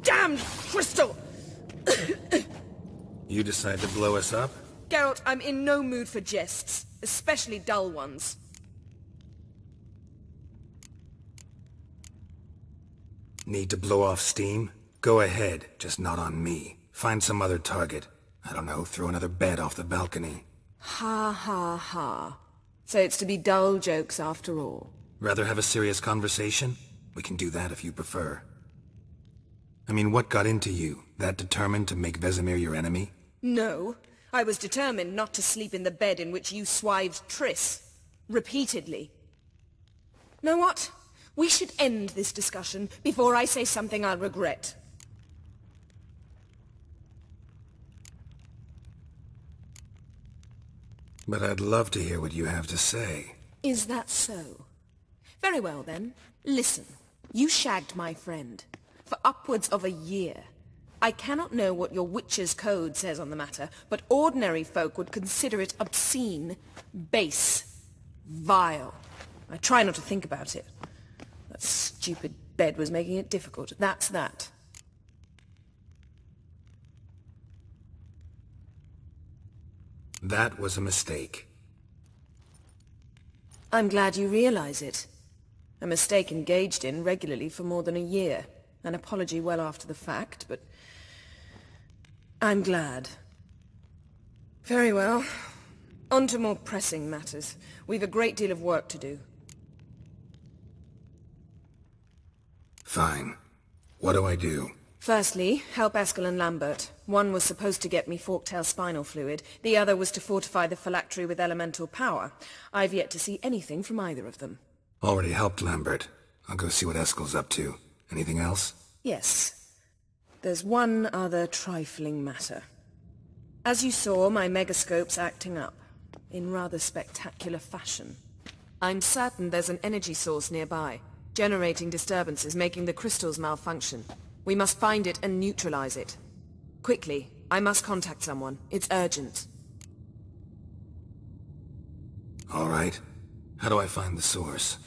Damned crystal! You decide to blow us up? Geralt, I'm in no mood for jests, especially dull ones. Need to blow off steam? Go ahead, just not on me. Find some other target. I don't know, throw another bed off the balcony. Ha ha ha. So it's to be dull jokes after all. Rather have a serious conversation? We can do that if you prefer. I mean, what got into you? That determined to make Vesemir your enemy? No. I was determined not to sleep in the bed in which you swived Triss. Repeatedly. Know what? We should end this discussion before I say something I'll regret. But I'd love to hear what you have to say. Is that so? Very well then. Listen. You shagged my friend. For upwards of a year. I cannot know what your witch's code says on the matter, but ordinary folk would consider it obscene, base, vile. I try not to think about it. That stupid bed was making it difficult. That's that. That was a mistake. I'm glad you realize it. A mistake engaged in regularly for more than a year. An apology well after the fact, but I'm glad. Very well. On to more pressing matters. We've a great deal of work to do. Fine. What do I do? Firstly, help Eskel and Lambert. One was supposed to get me forktail spinal fluid. The other was to fortify the phylactery with elemental power. I've yet to see anything from either of them. Already helped Lambert. I'll go see what Eskel's up to. Anything else? Yes. There's one other trifling matter. As you saw, my megascope's acting up. In rather spectacular fashion. I'm certain there's an energy source nearby, generating disturbances, making the crystals malfunction. We must find it and neutralize it. Quickly, I must contact someone. It's urgent. All right. How do I find the source?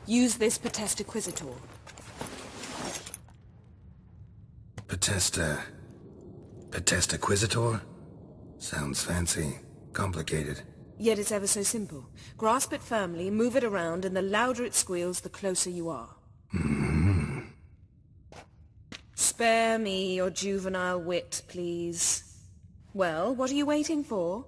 Use this Potestaquizitor. Potestaquizitor? Sounds fancy. Complicated. Yet it's ever so simple. Grasp it firmly, move it around, and the louder it squeals, the closer you are. Mm-hmm. Spare me your juvenile wit, please. Well, what are you waiting for?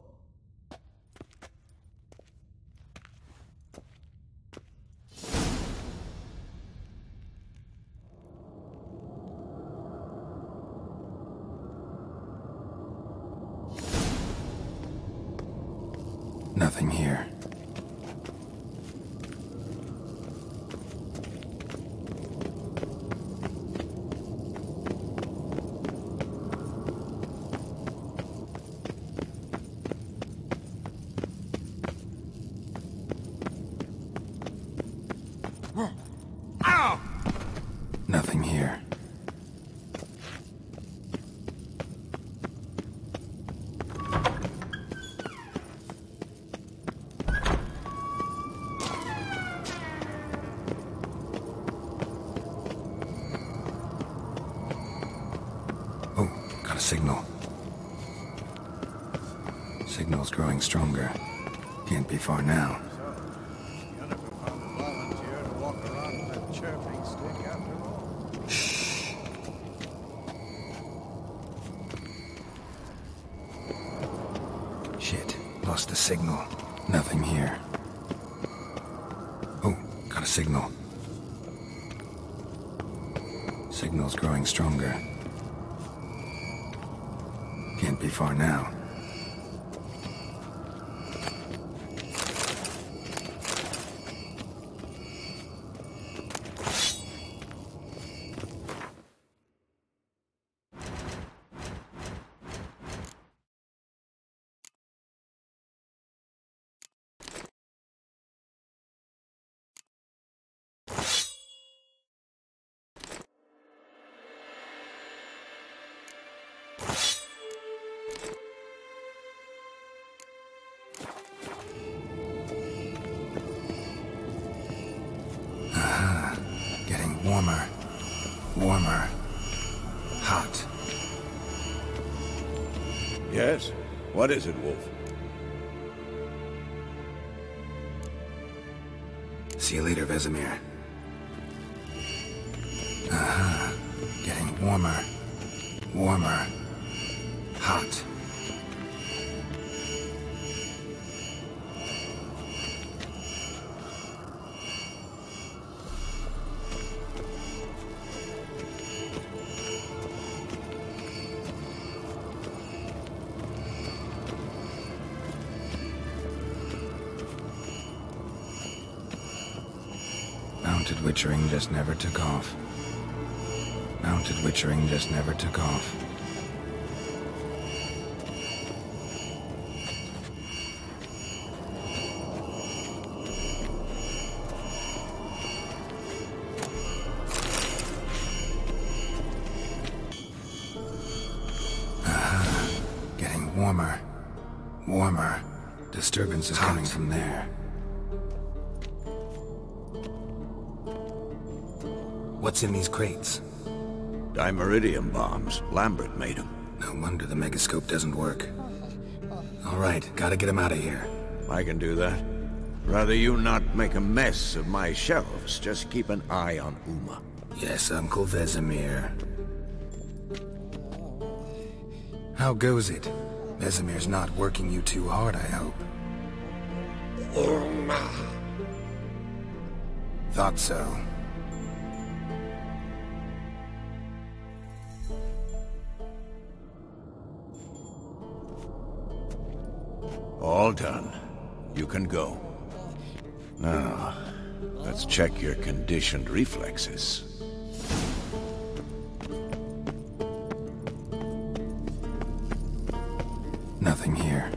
Nothing here. Ow! Nothing here. Oh, got a signal. Signal's growing stronger. Can't be far now. Shit, lost the signal. Nothing here. Oh, got a signal. Signal's growing stronger. Can't be far now. Hot. Yes? What is it, Wolf? See you later, Vesemir. Getting warmer. Warmer. Hot. Mounted witchering just never took off. Mounted witchering just never took off. Getting warmer. Warmer. Disturbance is coming from there. What's in these crates? Dimeridium bombs. Lambert made them. No wonder the megascope doesn't work. All right, gotta get him out of here. I can do that. Rather you not make a mess of my shelves. Just keep an eye on Uma. Yes, Uncle Vesemir. How goes it? Vesemir's not working you too hard, I hope. Uma. Thought so. All done. You can go. Now, let's check your conditioned reflexes. Nothing here.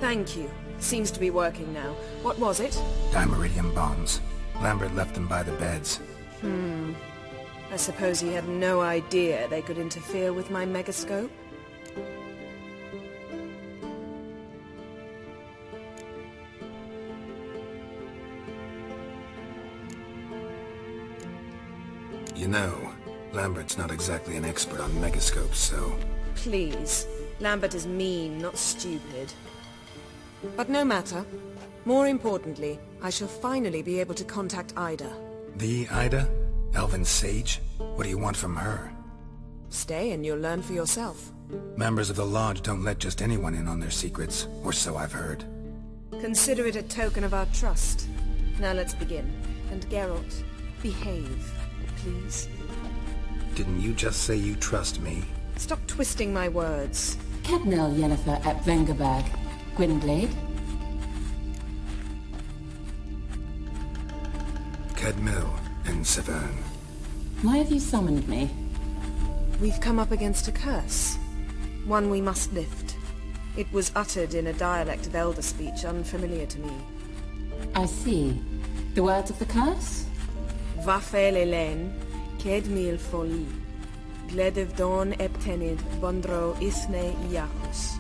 Thank you. Seems to be working now. What was it? Dimeridium bombs. Lambert left them by the beds. I suppose he had no idea they could interfere with my megascope? You know, Lambert's not exactly an expert on megascopes, so... Please. Lambert is mean, not stupid. But no matter. More importantly, I shall finally be able to contact Ida. The Ida? Elven sage? What do you want from her? Stay and you'll learn for yourself. Members of the Lodge don't let just anyone in on their secrets, or so I've heard. Consider it a token of our trust. Now let's begin. And Geralt, behave, please. Didn't you just say you trust me? Stop twisting my words. Kednel Yennefer at Vengerberg. Gwynblade? Kedmil and Severn. Why have you summoned me? We've come up against a curse. One we must lift. It was uttered in a dialect of Elder speech unfamiliar to me. I see. The words of the curse? Vafel Elen, Kedmil Foli, Gledev Don Eptenid, Bondro Isne Iacus.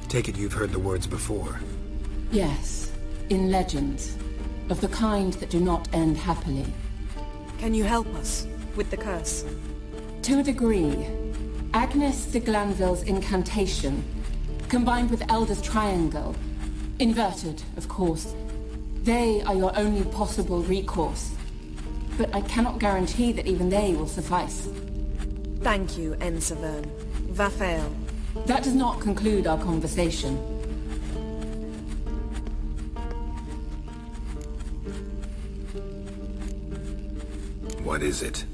Take it you've heard the words before. Yes. In legends. Of the kind that do not end happily. Can you help us with the curse? To a degree. Agnes de Glanville's incantation, combined with Elder's triangle, inverted, of course. They are your only possible recourse. But I cannot guarantee that even they will suffice. Thank you, Severn. Vafel. That does not conclude our conversation. What is it?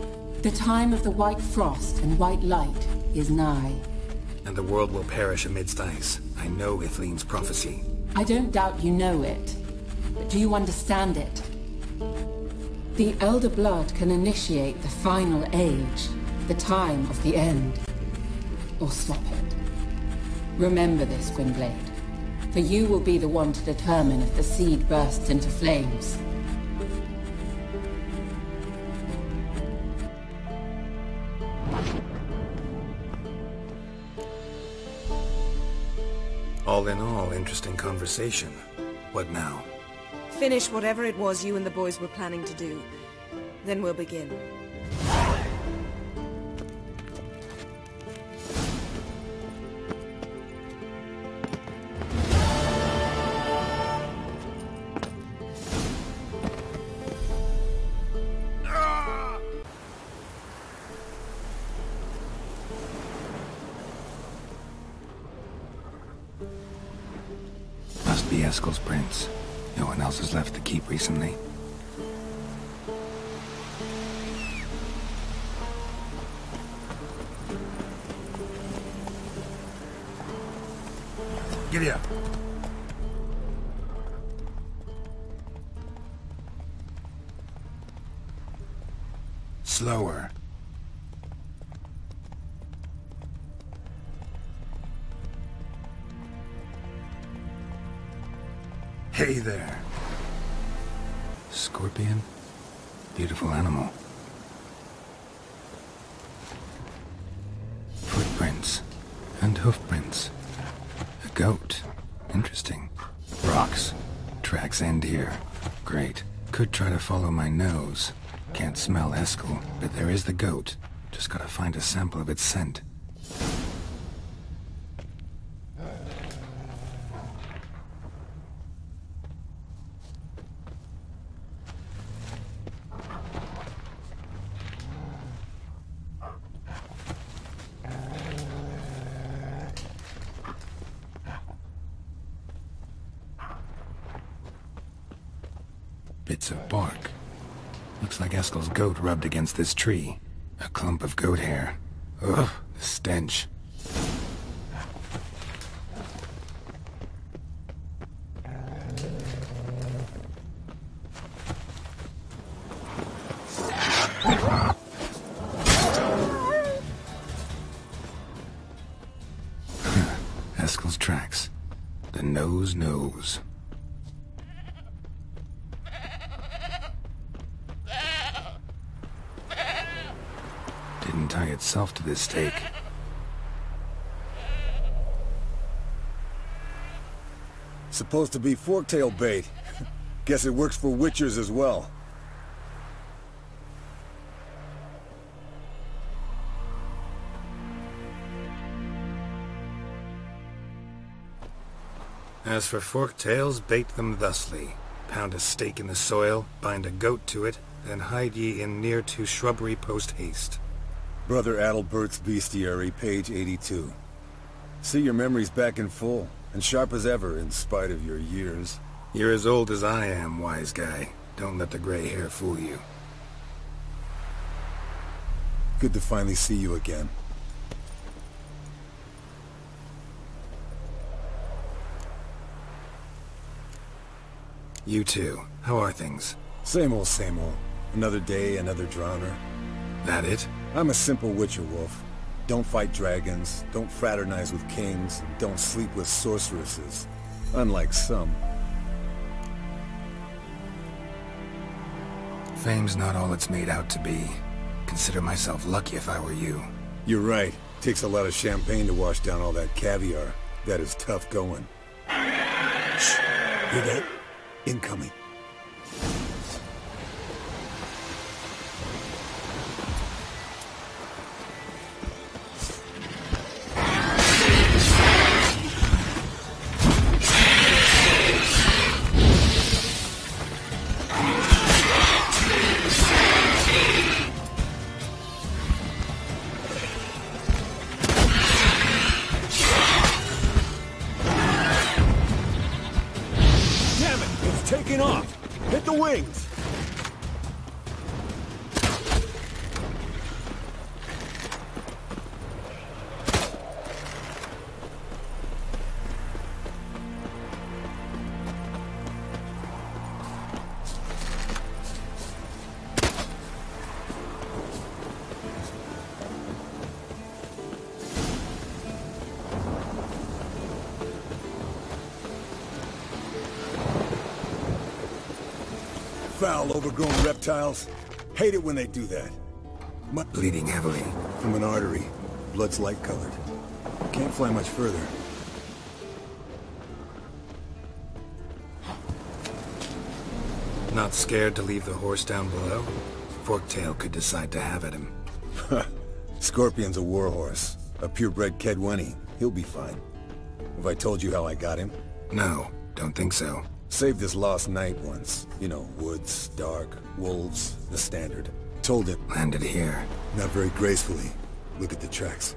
The time of the white frost and white light is nigh. And the world will perish amidst ice. I know Ithleen's prophecy. I don't doubt you know it. But do you understand it? The Elder Blood can initiate the final age, the time of the end, or stop it. Remember this, Gwynblade, for you will be the one to determine if the seed bursts into flames. All in all, interesting conversation. What now? Finish whatever it was you and the boys were planning to do. Then we'll begin. Must be Eskel's prints. No one else has left the keep recently. Giddy up. Slower. Hey there. Scorpion? Beautiful animal. Footprints. And hoofprints. A goat. Interesting. Rocks. Tracks end here. Great. Could try to follow my nose. Can't smell Eskel, but there is the goat. Just gotta find a sample of its scent. Bits of bark. Looks like Eskel's goat rubbed against this tree. A clump of goat hair. Ugh, the stench. Eskel's tracks. The nose knows. Didn't tie itself to this stake. Supposed to be forktail bait. Guess it works for witchers as well. As for forktails, bait them thusly. Pound a stake in the soil, bind a goat to it, then hide ye in near to shrubbery post haste. Brother Adalbert's Bestiary, page 82. See your memories back in full, and sharp as ever in spite of your years. You're as old as I am, wise guy. Don't let the gray hair fool you. Good to finally see you again. You too. How are things? Same old, same old. Another day, another drowner. That it? I'm a simple witcher wolf. Don't fight dragons, don't fraternize with kings, and don't sleep with sorceresses. Unlike some. Fame's not all it's made out to be. Consider myself lucky if I were you. You're right. Takes a lot of champagne to wash down all that caviar. That is tough going. Shh. Hear that? Incoming. Taking off! Foul, overgrown reptiles. Hate it when they do that. Bleeding heavily. From an artery. Blood's light-colored. Can't fly much further. Not scared to leave the horse down below? Forktail could decide to have at him. Scorpion's a warhorse. A purebred Kedwenny. He'll be fine. Have I told you how I got him? No, don't think so. Saved his lost knight once. You know, woods, dark, wolves, the standard. Told him. Landed here. Not very gracefully. Look at the tracks.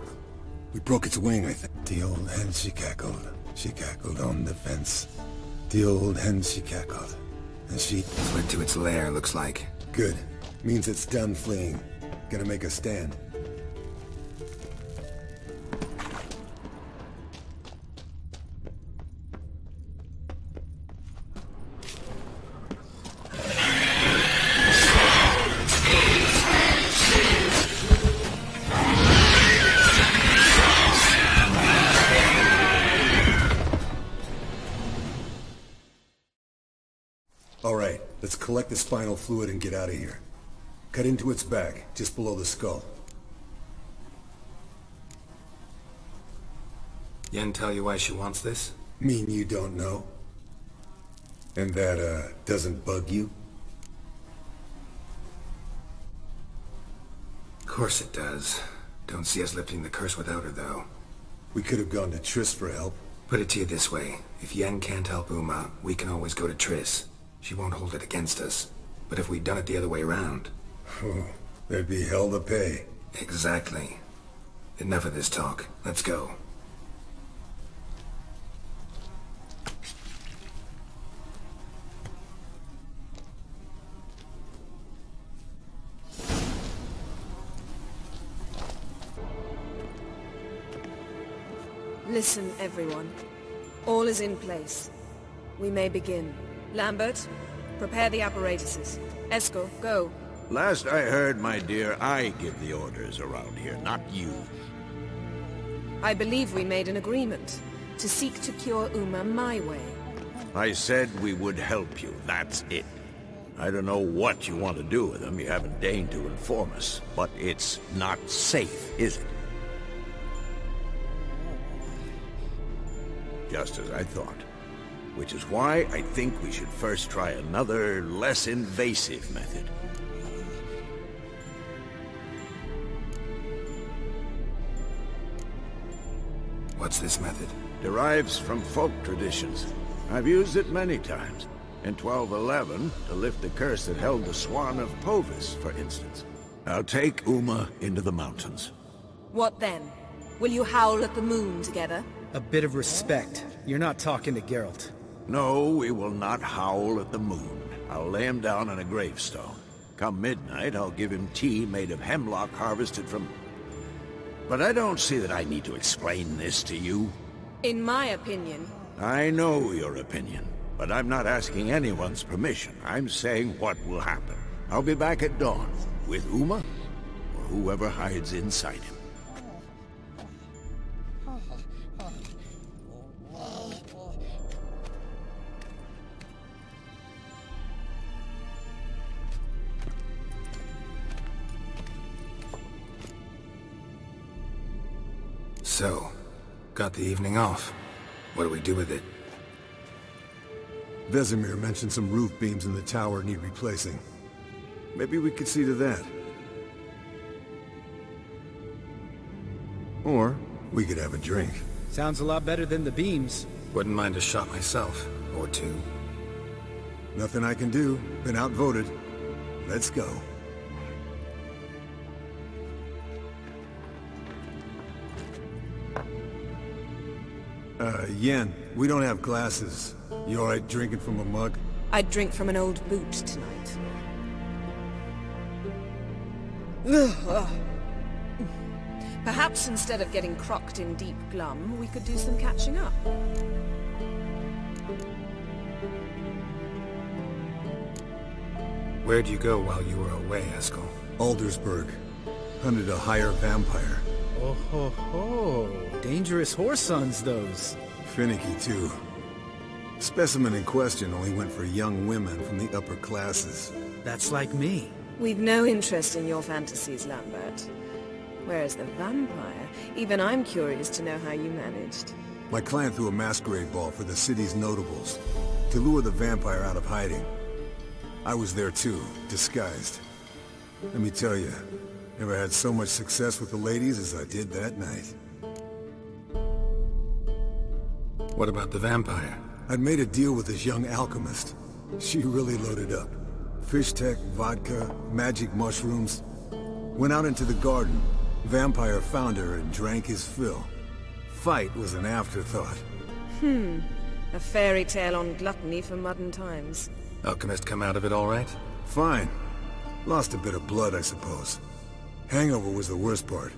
We broke its wing, I think. The old hen, she cackled. She cackled on the fence. The old hen, she cackled. And she... Fled to its lair, looks like. Good. Means it's done fleeing. Gonna make a stand. Alright, let's collect the spinal fluid and get out of here. Cut into its back, just below the skull. Yen tell you why she wants this? Mean you don't know? And that, doesn't bug you? Of course it does. Don't see us lifting the curse without her, though. We could have gone to Triss for help. Put it to you this way. If Yen can't help Uma, we can always go to Triss. She won't hold it against us. But if we'd done it the other way around... Oh, there'd be hell to pay. Exactly. Enough of this talk. Let's go. Listen, everyone. All is in place. We may begin. Lambert, prepare the apparatuses. Eskel, go. Last I heard, my dear, I give the orders around here, not you. I believe we made an agreement to seek to cure Uma my way. I said we would help you, that's it. I don't know what you want to do with them, you haven't deigned to inform us, but it's not safe, is it? Just as I thought. Which is why I think we should first try another, less invasive method. What's this method? Derives from folk traditions. I've used it many times. In 1211, to lift the curse that held the Swan of Povis, for instance. I'll take Uma into the mountains. What then? Will you howl at the moon together? A bit of respect. You're not talking to Geralt. No, we will not howl at the moon. I'll lay him down on a gravestone. Come midnight, I'll give him tea made of hemlock harvested from... But I don't see that I need to explain this to you. In my opinion... I know your opinion, but I'm not asking anyone's permission. I'm saying what will happen. I'll be back at dawn, with Uma, or whoever hides inside him. So, got the evening off. What do we do with it? Vesemir mentioned some roof beams in the tower need replacing. Maybe we could see to that. Or, we could have a drink. Sounds a lot better than the beams. Wouldn't mind a shot myself. Or two. Nothing I can do. Been outvoted. Let's go. Yen, we don't have glasses. You alright drinking from a mug? I'd drink from an old boot tonight. Perhaps instead of getting crocked in deep glum, we could do some catching up. Where'd you go while you were away, Eskel? Aldersburg. Hunted a higher vampire. Oh ho ho. Dangerous horse sons, those. Finicky, too. Specimen in question only went for young women from the upper classes. That's like me. We've no interest in your fantasies, Lambert. Whereas the vampire, even I'm curious to know how you managed. My clan threw a masquerade ball for the city's notables, to lure the vampire out of hiding. I was there too, disguised. Let me tell you, never had so much success with the ladies as I did that night. What about the vampire? I'd made a deal with this young alchemist. She really loaded up. Fish tech, vodka, magic mushrooms. Went out into the garden. Vampire found her and drank his fill. Fight was an afterthought. A fairy tale on gluttony for modern times. Alchemist come out of it all right? Fine. Lost a bit of blood, I suppose. Hangover was the worst part.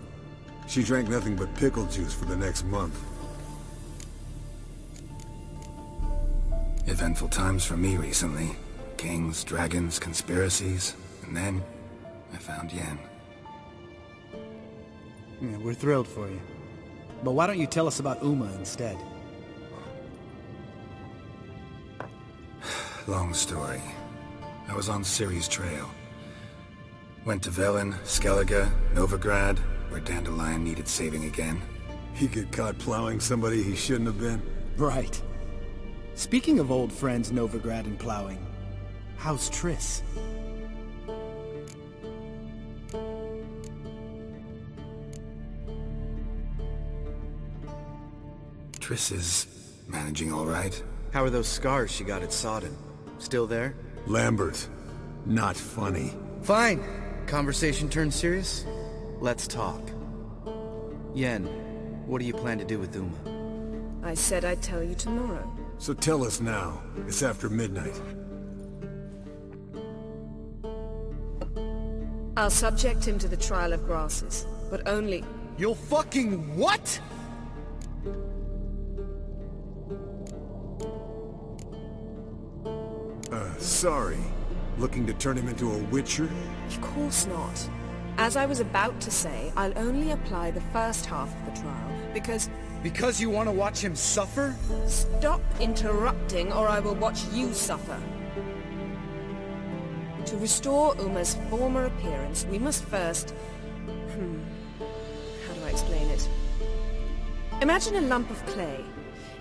She drank nothing but pickle juice for the next month. Eventful times for me recently. Kings, dragons, conspiracies. And then, I found Yen. Yeah, we're thrilled for you. But why don't you tell us about Uma instead? Long story. I was on Ciri's trail. Went to Velen, Skellige, Novigrad, where Dandelion needed saving again. He get caught plowing somebody he shouldn't have been. Right. Speaking of old friends Novigrad and plowing, how's Triss? Triss is managing all right. How are those scars she got at Sodden? Still there? Lambert. Not funny. Fine. Conversation turned serious? Let's talk. Yen, what do you plan to do with Uma? I said I'd tell you tomorrow. So tell us now. It's after midnight. I'll subject him to the trial of grasses, but only... You'll fucking what?! Sorry. Looking to turn him into a witcher? Of course not. As I was about to say, I'll only apply the first half of the trial, because... Because you want to watch him suffer? Stop interrupting, or I will watch you suffer. To restore Uma's former appearance, we must first... How do I explain it? Imagine a lump of clay.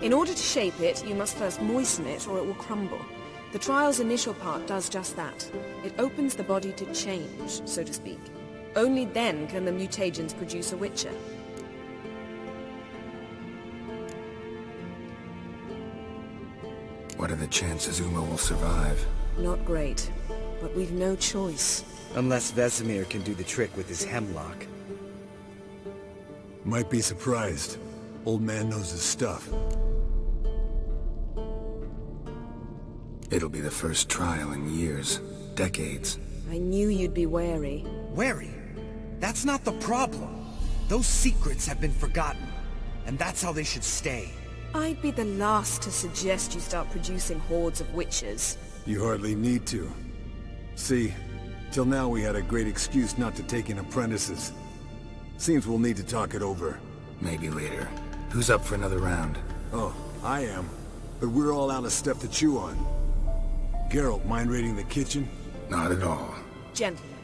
In order to shape it, you must first moisten it, or it will crumble. The trial's initial part does just that. It opens the body to change, so to speak. Only then can the mutagens produce a witcher. What are the chances Uma will survive? Not great, but we've no choice. Unless Vesemir can do the trick with his hemlock. Might be surprised. Old man knows his stuff. It'll be the first trial in years. Decades. I knew you'd be wary. Wary? That's not the problem. Those secrets have been forgotten. And that's how they should stay. I'd be the last to suggest you start producing hordes of witches. You hardly need to. See, till now we had a great excuse not to take in apprentices. Seems we'll need to talk it over. Maybe later. Who's up for another round? Oh, I am. But we're all out of stuff to chew on. Geralt, mind raiding the kitchen? Not at all. Gentlemen,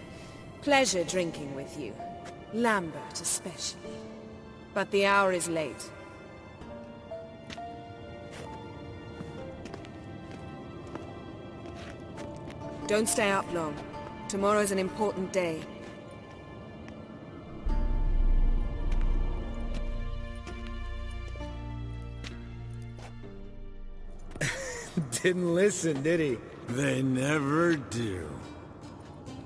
pleasure drinking with you. Lambert especially. But the hour is late. Don't stay up long. Tomorrow's an important day. Didn't listen, did he? They never do.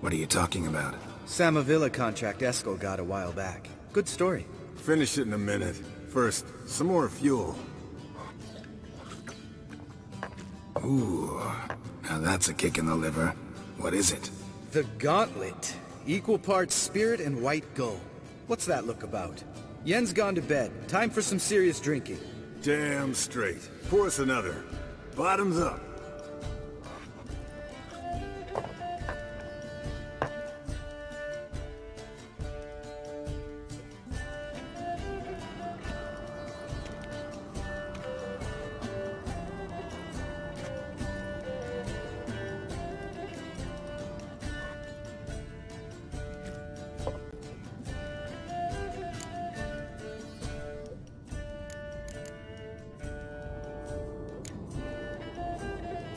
What are you talking about? Samavilla contract Eskel got a while back. Good story. Finish it in a minute. First, some more fuel. Ooh, now that's a kick in the liver. What is it? The Gauntlet. Equal parts spirit and white gull. What's that look about? Yen's gone to bed. Time for some serious drinking. Damn straight. Pour us another. Bottoms up.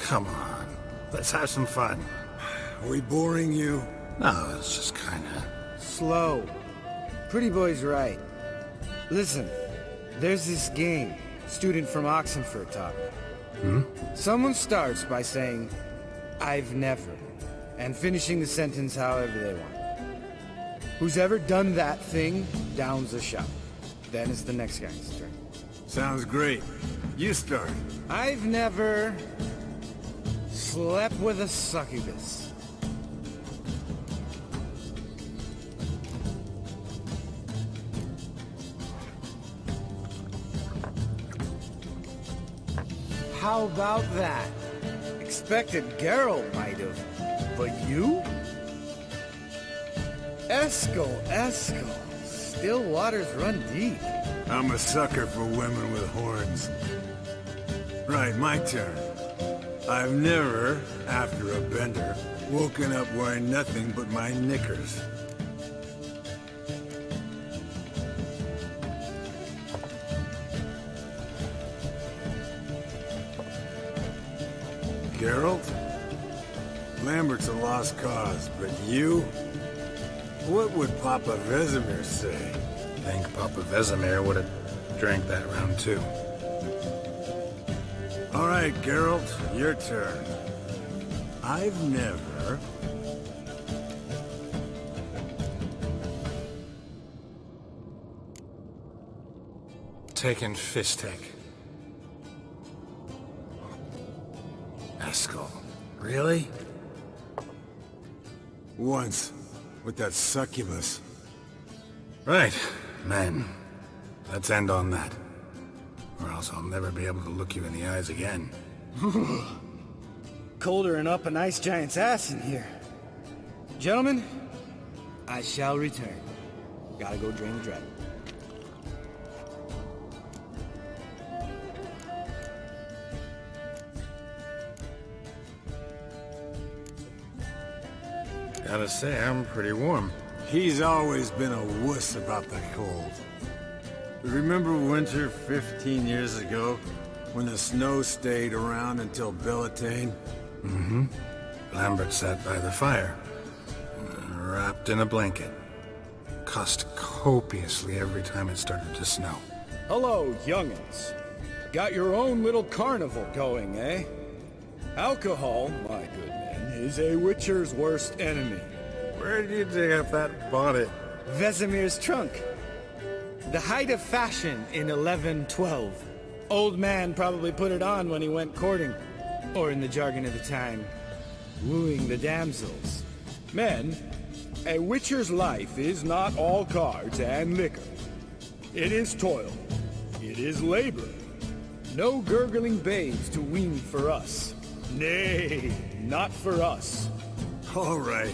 Come on. Let's have some fun. Are we boring you? No, it's just kinda... Slow. Pretty boy's right. Listen, there's this game student from Oxenford taught me. Someone starts by saying, "I've never," and finishing the sentence however they want. Who's ever done that thing downs a shot. Then it's the next guy's turn. Sounds great. You start. I've never slept with a succubus. How about that? Expected Geralt might have, but you? Eskel. Still waters run deep. I'm a sucker for women with horns. Right, my turn. I've never, after a bender, woken up wearing nothing but my knickers. Geralt? Lambert's a lost cause, but you? What would Papa Vesemir say? I think Papa Vesemir would have drank that round too. All right, Geralt, your turn. I've never... Taken Fistek. Eskel. Really? Once, with that succubus. Right, men. Let's end on that. Or else I'll never be able to look you in the eyes again. Colder than up an ice giant's ass in here. Gentlemen, I shall return. Gotta go drain the dragon. Gotta say, I'm pretty warm. He's always been a wuss about the cold. Remember winter 15 years ago, when the snow stayed around until Bellatane? Mm-hmm. Lambert sat by the fire, wrapped in a blanket. Cussed copiously every time it started to snow. Hello, young'uns. Got your own little carnival going, eh? Alcohol, my good men, is a witcher's worst enemy. Where did you dig up that bonnet? Vesemir's trunk. The height of fashion in 1112. Old man probably put it on when he went courting. Or in the jargon of the time, wooing the damsels. Men, a witcher's life is not all cards and liquor. It is toil. It is labor. No gurgling babes to wean for us. Nay, not for us. All right,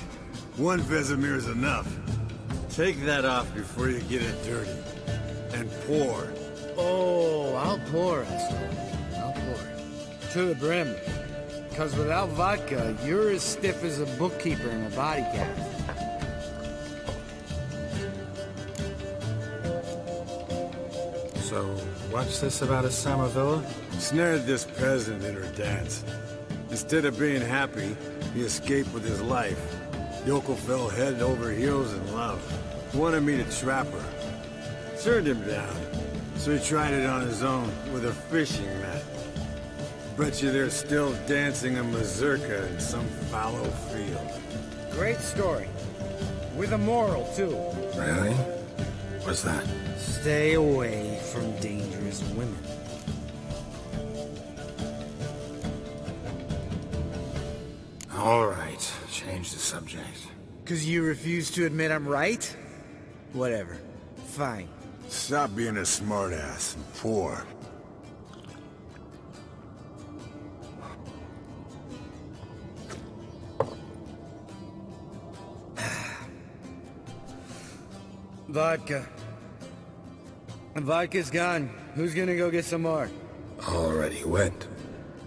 one Vesemir is enough. Take that off before you get it dirty. And pour. Oh, I'll pour, Eskel. I'll pour. To the brim. Because without vodka, you're as stiff as a bookkeeper in a body cast. So, what's this about a Samavilla? Snared this peasant in her dance. Instead of being happy, he escaped with his life. Yoko fell head over heels in love. Wanted me to trap her. Turned him down. So he tried it on his own with a fishing net. Bet you they're still dancing a mazurka in some fallow field. Great story. With a moral, too. Really? What's that? Stay away from dangerous women. All right, change the subject. Because you refuse to admit I'm right? Whatever. Fine. Stop being a smartass and pour. Vodka. Vodka's gone. Who's gonna go get some more? Already went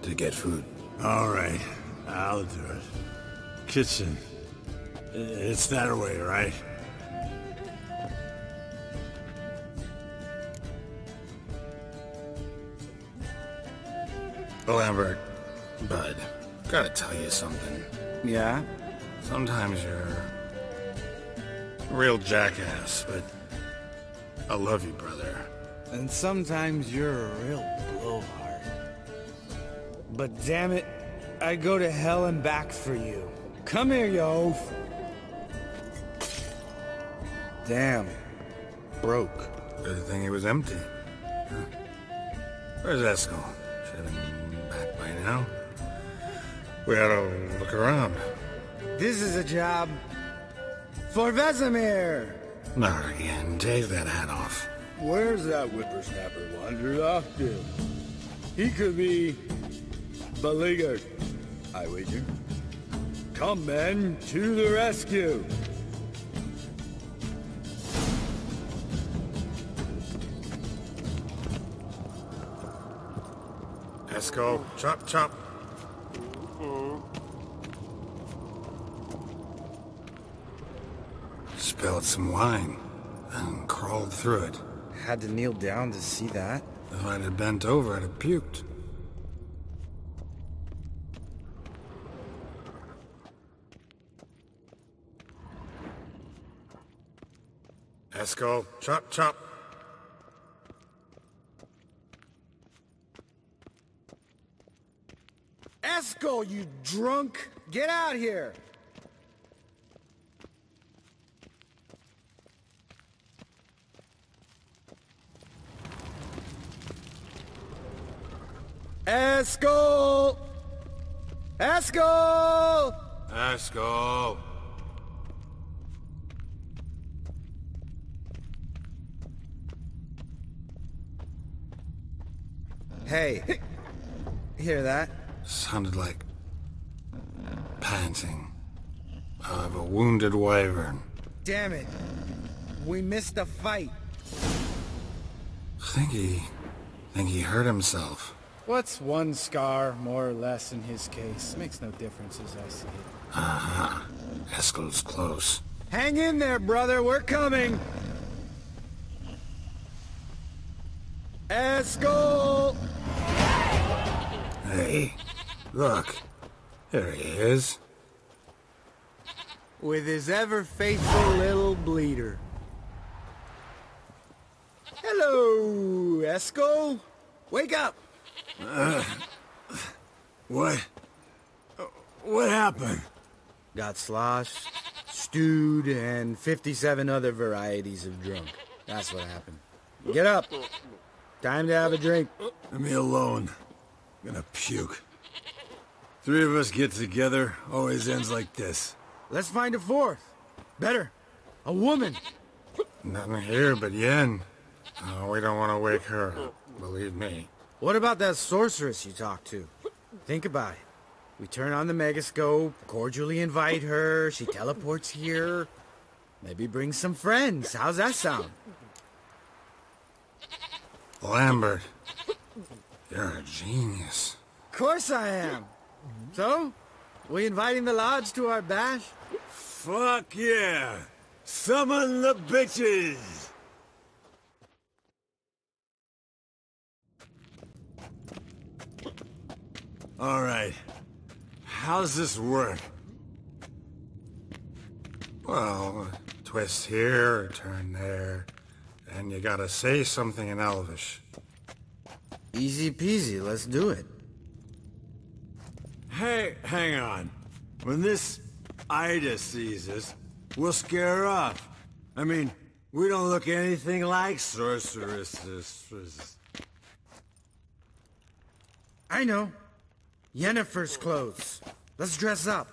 to get food. All right, I'll do it. Kitchen. It's that way, right? Lambert, Bud, Gotta tell you something. Yeah? Sometimes you're a real jackass, but I love you, brother. And sometimes you're a real blowhard. But damn it, I'd go to hell and back for you. Come here, you oaf. Damn. Broke. Good thing it was empty. Huh? Where's Eskel? Should have been back by now. We ought to look around. This is a job for Vesemir. Not again. Take that hat off. Where's that whippersnapper wandered off to? He could be beleaguered, I wager. Come, men, to the rescue! Eskel, chop, chop. Spilled some wine, and crawled through it. Had to kneel down to see that. If I'd have bent over, I'd have puked. Eskel, chop, chop. Eskel, you drunk! Get out here! Eskel! Eskel! Eskel! Hey, hear that? Sounded like panting of a wounded wyvern. Damn it. We missed a fight. Think he hurt himself. What's one scar, more or less, in his case? Makes no difference as I see it. Uh-huh. Eskel's close. Hang in there, brother. We're coming. Eskel! Hey, look. There he is. With his ever-faithful little bleeder. Hello, Eskel. Wake up. What? What happened? Got sloshed, stewed, and 57 other varieties of drunk. That's what happened. Get up. Time to have a drink. Leave me alone. I'm gonna puke. Three of us get together, always ends like this. Let's find a fourth. Better. A woman. Nothing here but Yen. Oh, we don't want to wake her up, believe me. What about that sorceress you talked to? Think about it. We turn on the megascope, cordially invite her, she teleports here. Maybe bring some friends. How's that sound? Lambert, you're a genius. Of course I am. So, we inviting the lodge to our bash? Fuck yeah! Summon the bitches! Alright. How's this work? Well, twist here, turn there, and you gotta say something in Elvish. Easy peasy, let's do it. Hey, hang on. When this Ida sees us, we'll scare her off. I mean, we don't look anything like sorceresses. I know. Yennefer's clothes. Let's dress up.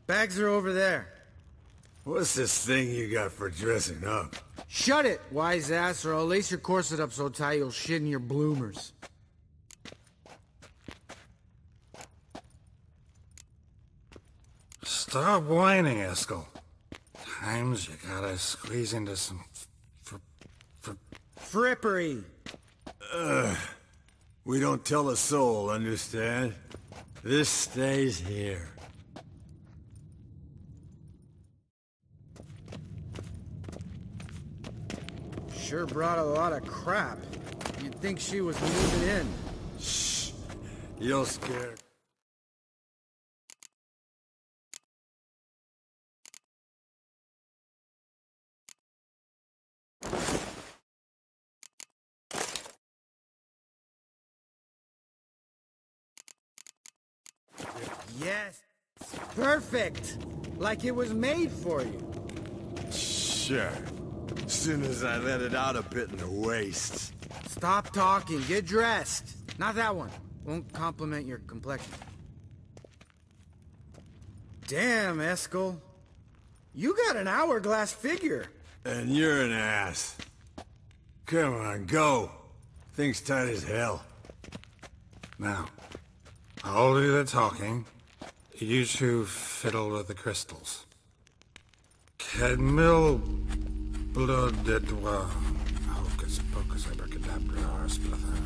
Bags are over there. What's this thing you got for dressing up? Shut it, wise ass, or I'll lace your corset up so tight you'll shit in your bloomers. Stop whining, Eskel. Times you gotta squeeze into some Frippery. We don't tell a soul, understand? This stays here. Sure brought a lot of crap. You'd think she was moving in. Shh. You'll scare... Yes. Perfect. Like it was made for you. Sure. As soon as I let it out a bit in the waist. Stop talking. Get dressed. Not that one. Won't compliment your complexion. Damn, Eskel. You got an hourglass figure. And you're an ass. Come on, go. Thing's tight as hell. Now, I'll do the talking. You two fiddle with the crystals. Kedmil blood de doigt. Hocus pocus abracadabra splather.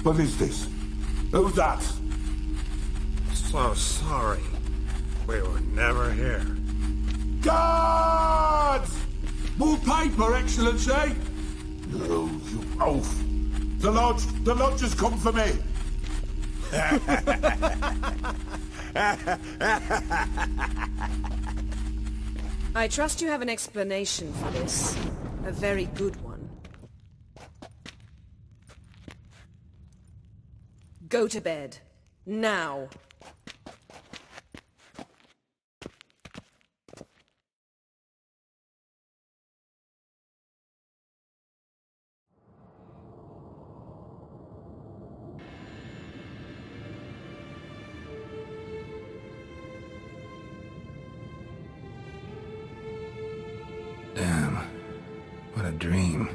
What is this? Who's that? So sorry. We were never here. Guards! More paper, Excellency! No, you oaf! The lodge has come for me! I trust you have an explanation for this. A very good one. Go to bed. Now. Damn. What a dream.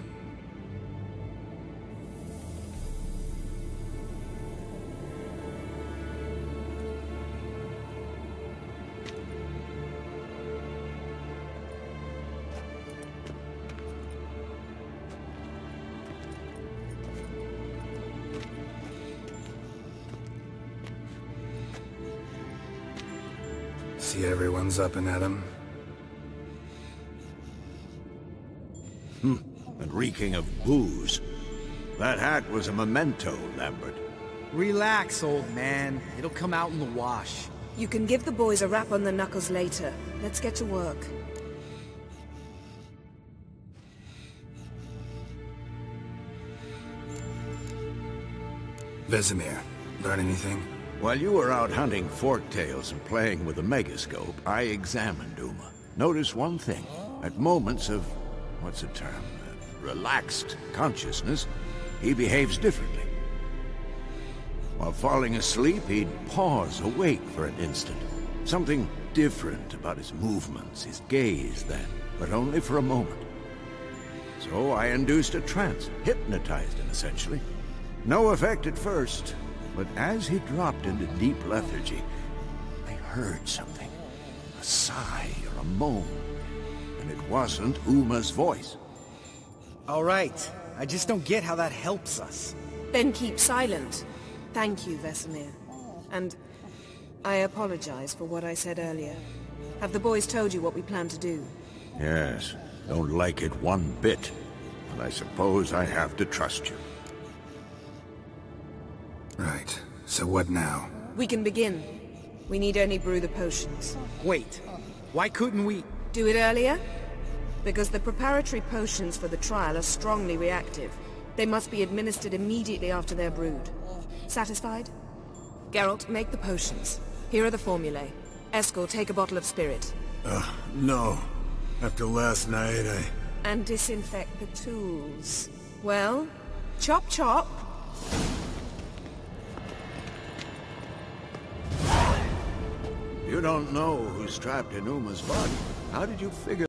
See everyone's up and at 'em. And reeking of booze. That hat was a memento, Lambert. Relax, old man. It'll come out in the wash. You can give the boys a rap on the knuckles later. Let's get to work. Vesemir, learn anything? While you were out hunting forktails and playing with the megascope, I examined Uma. Notice one thing. At moments of, what's the term? Relaxed consciousness, he behaves differently. While falling asleep, he'd pause awake for an instant. Something different about his movements, his gaze then, but only for a moment. So I induced a trance, hypnotized him essentially. No effect at first, but as he dropped into deep lethargy, I heard something. A sigh or a moan. And it wasn't Uma's voice. All right. I just don't get how that helps us. Then keep silent. Thank you, Vesemir. And I apologize for what I said earlier. Have the boys told you what we plan to do? Yes, don't like it one bit. But I suppose I have to trust you. Right. So what now? We can begin. We need only brew the potions. Wait. Why couldn't we... Do it earlier? Because the preparatory potions for the trial are strongly reactive. They must be administered immediately after they're brewed. Satisfied? Geralt, make the potions. Here are the formulae. Eskel, take a bottle of spirit. No. After last night, And disinfect the tools. Well, chop chop. You don't know who's trapped in Uma's body. How did you figure